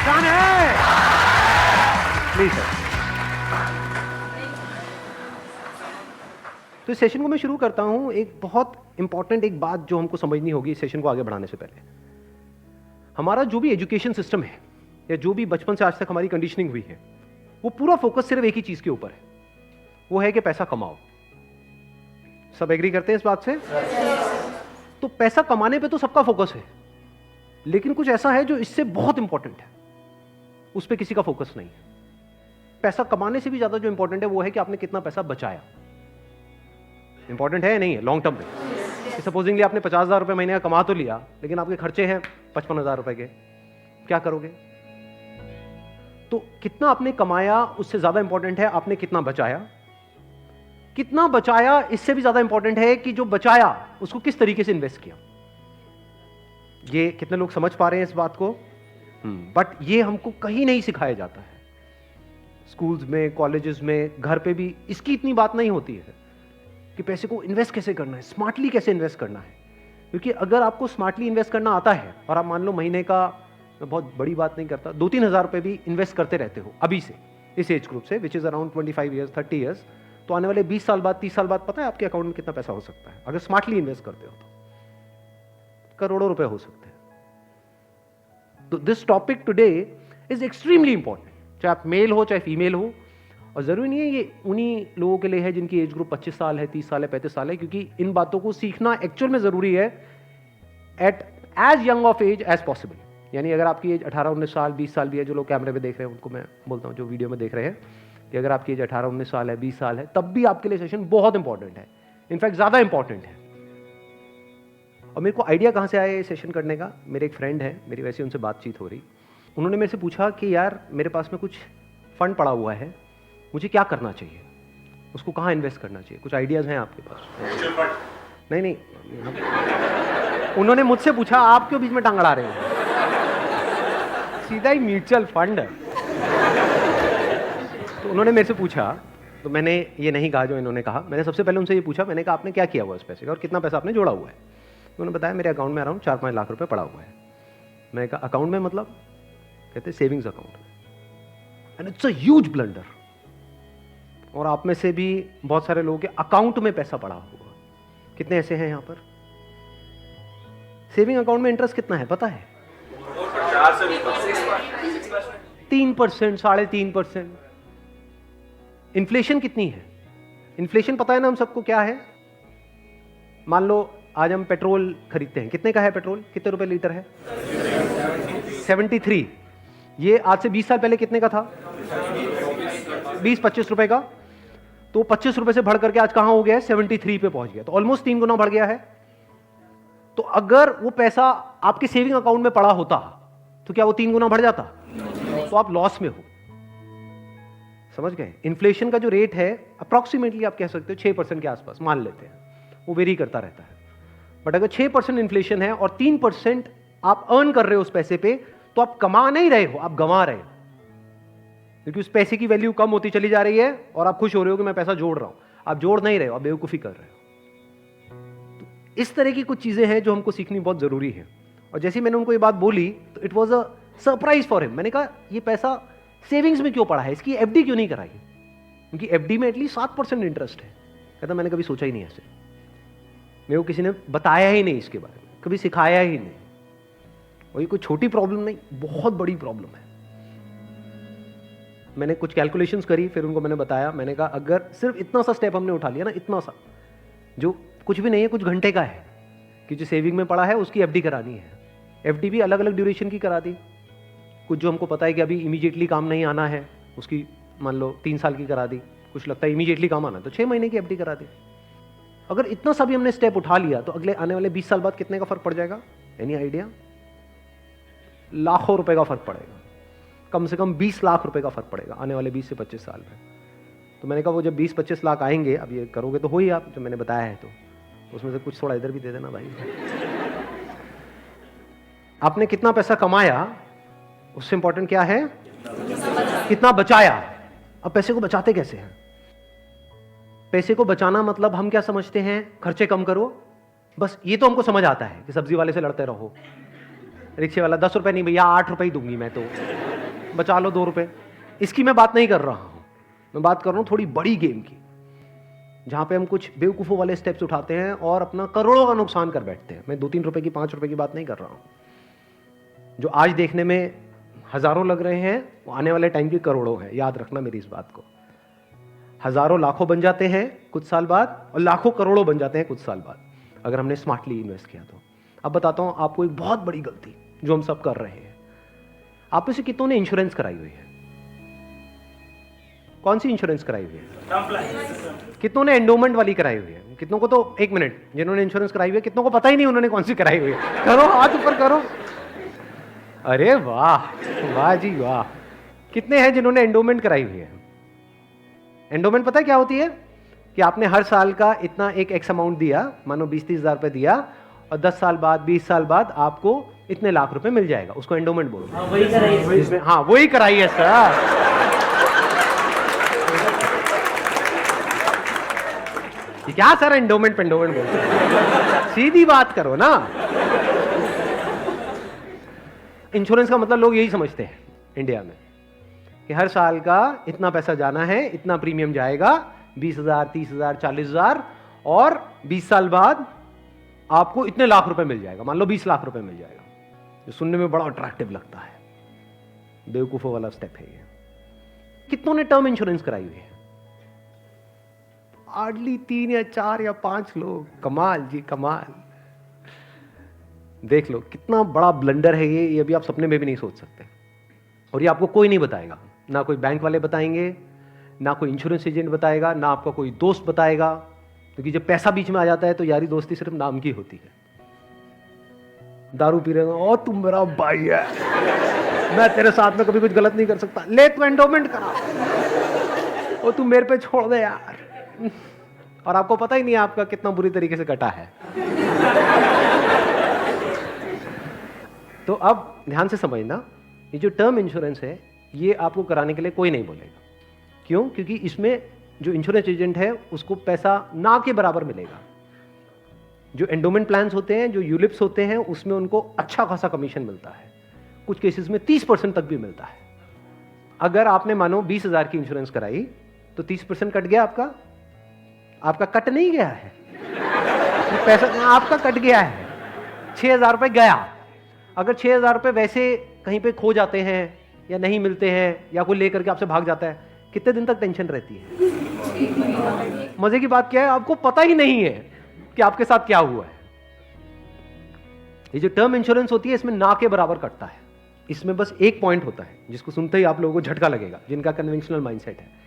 Done है। Please sir. तो इस सेशन को मैं शुरू करता हूं। एक बहुत इंपॉर्टेंट एक बात जो हमको समझनी होगी इस सेशन को आगे बढ़ाने से पहले। हमारा जो भी एजुकेशन सिस्टम है या जो भी बचपन से आज तक हमारी कंडीशनिंग हुई है, वो पूरा फोकस सिर्फ एक ही चीज के ऊपर है, वो है कि पैसा कमाओ। सब एग्री करते हैं इस बात से? तो पैसा कमाने पे तो सबका फोकस है, लेकिन कुछ ऐसा है जो इससे बहुत इंपॉर्टेंट है, उस पर किसी का फोकस नहीं है। पैसा कमाने से भी ज्यादा जो इंपॉर्टेंट है वो है कि आपने कितना पैसा बचाया। इंपॉर्टेंट है या नहीं है लॉन्ग टर्म में? सपोजिंगली आपने 50,000 रुपए महीने का कमा तो लिया, लेकिन आपके खर्चे हैं 55,000 रुपए के, क्या करोगे? तो कितना आपने कमाया उससे ज्यादा इंपॉर्टेंट है आपने कितना बचाया। कितना बचाया इससे भी ज्यादा इंपॉर्टेंट है कि जो बचाया उसको किस तरीके से इन्वेस्ट किया। ये कितने लोग समझ पा रहे हैं इस बात को? बट ये हमको कहीं नहीं सिखाया जाता है। स्कूल्स में, कॉलेजेस में, घर पे भी इसकी इतनी बात नहीं होती है कि पैसे को इन्वेस्ट कैसे करना है, स्मार्टली कैसे इन्वेस्ट करना है। क्योंकि अगर आपको स्मार्टली इन्वेस्ट करना आता है और आप मान लो महीने का, मैं बहुत बड़ी बात नहीं करता, 2-3 हज़ार रुपए भी इन्वेस्ट करते रहते हो अभी से, इस एज ग्रुप से, which is around 25 years 30 years, तो आने वाले 20 साल बाद, 30 साल बाद पता है आपके अकाउंट में कितना पैसा हो सकता है अगर स्मार्टली इन्वेस्ट करते हो तो? करोड़ों रुपए हो सकते हैं। तो this topic today is extremely important, चाहे आप मेल हो चाहे फीमेल हो। और जरूरी नहीं है ये उन्हीं लोगों के लिए है जिनकी एज ग्रुप 25 साल है, 30 साल है, 35 साल है, क्योंकि इन बातों को सीखना एक्चुअल में जरूरी है at as young of age as possible. यानी अगर आपकी एज 18-19 साल, 20 साल भी है, जो लोग कैमरे में देख रहे हैं उनको मैं बोलता हूँ, जो वीडियो में देख रहे हैं, कि अगर आपकी एज 18-19 साल है, 20 साल है, तब भी आपके लिए सेशन बहुत इंपॉर्टेंट है, इनफैक्ट ज्यादा इंपॉर्टेंट है। और मेरे को आइडिया कहाँ से आया ये सेशन करने का? मेरे एक फ्रेंड है, मेरी वैसे उनसे बातचीत हो रही, उन्होंने मेरे से पूछा कि यार मेरे पास में कुछ फंड पड़ा हुआ है, मुझे क्या करना चाहिए, उसको कहाँ इन्वेस्ट करना चाहिए, कुछ आइडियाज हैं आपके पास? नहीं, उन्होंने मुझसे पूछा, आप क्यों बीच में टांग अड़ा रहे हैं? सीधा ही म्यूचुअल फंड। तो उन्होंने मेरे से पूछा, तो मैंने ये नहीं कहा जो इन्होंने कहा, मैंने सबसे पहले उनसे ये पूछा, मैंने कहा आपने क्या किया हुआ उस पैसे का और कितना पैसा आपने जोड़ा हुआ है? उन्होंने बताया मेरे अकाउंट में अराउंड 4-5 लाख रुपए पड़ा हुआ है। मैंने कहा अकाउंट में मतलब? कहते savings account. And it's a huge blunder. और आप में से भी बहुत सारे लोगों के अकाउंट में पैसा पड़ा होगा। कितने ऐसे हैं यहां पर? सेविंग अकाउंट में इंटरेस्ट कितना है पता है? 3%, 3.5%। इन्फ्लेशन कितनी है? इन्फ्लेशन पता है ना हम सबको क्या है? मान लो आज हम पेट्रोल खरीदते हैं, कितने का है पेट्रोल? कितने रुपए लीटर है? 73। ये आज से 20 साल पहले कितने का था? 20-25 रुपए का। तो 25 रुपए से बढ़ करके आज कहां हो गया है? 73 पे पहुंच गया। तो ऑलमोस्ट 3 गुना बढ़ गया है। तो अगर वो पैसा आपके सेविंग अकाउंट में पड़ा होता तो क्या वो 3 गुना बढ़ जाता? तो आप लॉस में हो। समझ गए? इन्फ्लेशन का जो रेट है अप्रोक्सीमेटली आप कह सकते हो 6% के आसपास मान लेते हैं, वो वेरी करता रहता है। बट अगर 6% इन्फ्लेशन है और 3% आप अर्न कर रहे हो उस पैसे पे, तो आप कमा नहीं रहे हो, आप गंवा रहे हो, क्योंकि उस पैसे की वैल्यू कम होती चली जा रही है और आप खुश हो रहे हो कि मैं पैसा जोड़ रहा हूं। आप जोड़ नहीं रहे हो, आप बेवकूफी कर रहे हो। तो इस तरह की कुछ चीजें हैं जो हमको सीखनी बहुत जरूरी है। और जैसे मैंने उनको ये बात बोली तो it was a surprise for him. मैंने कहा ये पैसा सेविंग्स में क्यों पड़ा है, इसकी एफडी क्यों नहीं कराई? क्योंकि एफडी में एटलीस्ट 7% इंटरेस्ट है। कहता मैंने कभी सोचा ही नहीं ऐसे, मेरे को किसी ने बताया ही नहीं इसके बारे में, कभी सिखाया ही नहीं। और ये कोई छोटी प्रॉब्लम नहीं, बहुत बड़ी प्रॉब्लम है। मैंने कुछ कैलकुलेशंस करी, फिर उनको मैंने बताया। मैंने कहा अगर सिर्फ इतना सा स्टेप हमने उठा लिया ना, इतना सा जो कुछ भी नहीं है, कुछ घंटे का है, कि जो सेविंग में पड़ा है उसकी एफडी करानी है। एफडी भी अलग अलग ड्यूरेशन की करा दी। कुछ जो हमको पता है कि अभी इमीडिएटली काम नहीं आना है, उसकी मान लो 3 साल की करा दी। कुछ लगता है इमीडिएटली काम आना, तो 6 महीने की एफडी करा दी। अगर इतना सा भी हमने स्टेप उठा लिया तो अगले आने वाले 20 साल बाद कितने का फर्क पड़ जाएगा? Any idea? लाखों रुपए का फर्क पड़ेगा। कम से कम 20 लाख रुपए का फर्क पड़ेगा आने वाले 20 से 25 साल में। तो मैंने कहा वो जब 20-25 लाख आएंगे, अब ये करोगे तो हो ही आप, जो मैंने बताया है, तो उसमें से कुछ थोड़ा इधर भी दे देना भाई। आपने कितना पैसा कमाया उससे इंपॉर्टेंट क्या है? कितना बचाया। अब पैसे को बचाते कैसे हैं? पैसे को बचाना मतलब हम क्या समझते हैं? खर्चे कम करो, बस ये तो हमको समझ आता है कि सब्जी वाले से लड़ते रहो, रिक्शे वाला 10 रुपए नहीं भैया 8 रुपए ही दूंगी मैं तो, बचा लो 2 रुपए। इसकी मैं बात नहीं कर रहा हूं, मैं बात कर रहा हूं थोड़ी बड़ी गेम की, जहां पे हम कुछ बेवकूफ़ों वाले स्टेप्स उठाते हैं और अपना करोड़ों का नुकसान कर बैठते हैं। मैं 2-3 रुपए की 5 रुपए की बात नहीं कर रहा हूं। जो आज देखने में हजारों लग रहे हैं वो आने वाले टाइम की करोड़ों है। याद रखना मेरी इस बात को। हजारों लाखों बन जाते हैं कुछ साल बाद और लाखों करोड़ों बन जाते हैं कुछ साल बाद, अगर हमने स्मार्टली इन्वेस्ट किया तो। अब बताता हूं आपको एक बहुत बड़ी गलती जो हम सब कर रहे हैं। आप में से कितनों ने इंश्योरेंस कराई हुई है? कौन सी इंश्योरेंस कराई हुई है? कितनों ने एंडोमेंट वाली कराई हुई है? कितनों को तो, एक मिनट, जिन्होंने इंश्योरेंस कराई हुई है कितनों को पता ही नहीं उन्होंने कौन सी कराई हुई है? करो, हाथ ऊपर करो। अरे वाह, वाह जी वाह। कितने हैं जिन्होंने एंडोमेंट कराई हुई है? एंडोमेंट पता है क्या होती है? कि आपने हर साल का इतना एक एक्स अमाउंट दिया, मानो 20-30 हज़ार रुपए दिया, और 10 साल बाद 20 साल बाद आपको इतने लाख रुपए मिल जाएगा। उसको एंडोमेंट बोलते हैं। वही कराइए, इसमें हाँ वही कराई है सर। क्या सर एंडोमेंट पेंडोमेंट बोलते हैं? सीधी बात करो ना। इंश्योरेंस का मतलब लोग यही समझते हैं इंडिया में कि हर साल का इतना पैसा जाना है, इतना प्रीमियम जाएगा, 20,000, 30,000, 40,000, और 20 साल बाद आपको इतने लाख रुपए मिल जाएगा। मान लो 20 लाख रुपए मिल जाएगा, जो सुनने में बड़ा अट्रैक्टिव लगता है। बेवकूफों वाला स्टेप है ये। कितनों ने टर्म इंश्योरेंस कराई हुई है? हार्डली 3 या 4 या 5 लोग। कमाल जी कमाल। देख लो कितना बड़ा ब्लंडर है ये अभी आप सपने में भी नहीं सोच सकते। और ये आपको कोई नहीं बताएगा, ना कोई बैंक वाले बताएंगे, ना कोई इंश्योरेंस एजेंट बताएगा, ना आपका कोई दोस्त बताएगा, क्योंकि जब पैसा बीच में आ जाता है तो यारी दोस्ती सिर्फ नाम की होती है। दारू पी रहे हो, ओ तुम मेरा भाई है, मैं तेरे साथ में कभी कुछ गलत नहीं कर सकता, ले तू एंडोमेंट करा, ओ तू मेरे पे छोड़ दे यार। और आपको पता ही नहीं आपका कितना बुरी तरीके से कटा है। तो अब ध्यान से समझना, ये जो टर्म इंश्योरेंस है ये आपको कराने के लिए कोई नहीं बोलेगा। क्यों? क्योंकि इसमें जो इंश्योरेंस एजेंट है उसको पैसा ना के बराबर मिलेगा। जो एंडोमेंट प्लान्स होते हैं, जो यूलिप्स होते हैं, उसमें उनको अच्छा खासा कमीशन मिलता है, कुछ केसेस में 30% तक भी मिलता है। अगर आपने मानो 20,000 की इंश्योरेंस कराई तो 30% कट गया आपका। आपका कट नहीं गया है, पैसा आपका कट गया है। 6,000 रुपए गया। अगर 6,000 रुपए वैसे कहीं पे खो जाते हैं या नहीं मिलते हैं या कोई लेकर के आपसे भाग जाता है, कितने दिन तक टेंशन रहती है? मजे की बात क्या है, आपको पता ही नहीं है कि आपके साथ क्या हुआ है। ये जो टर्म इंश्योरेंस होती है इसमें ना के बराबर कटता है। इसमें बस एक पॉइंट होता है जिसको सुनते ही आप लोगों को झटका लगेगा, जिनका कन्वेंशनल माइंडसेट है।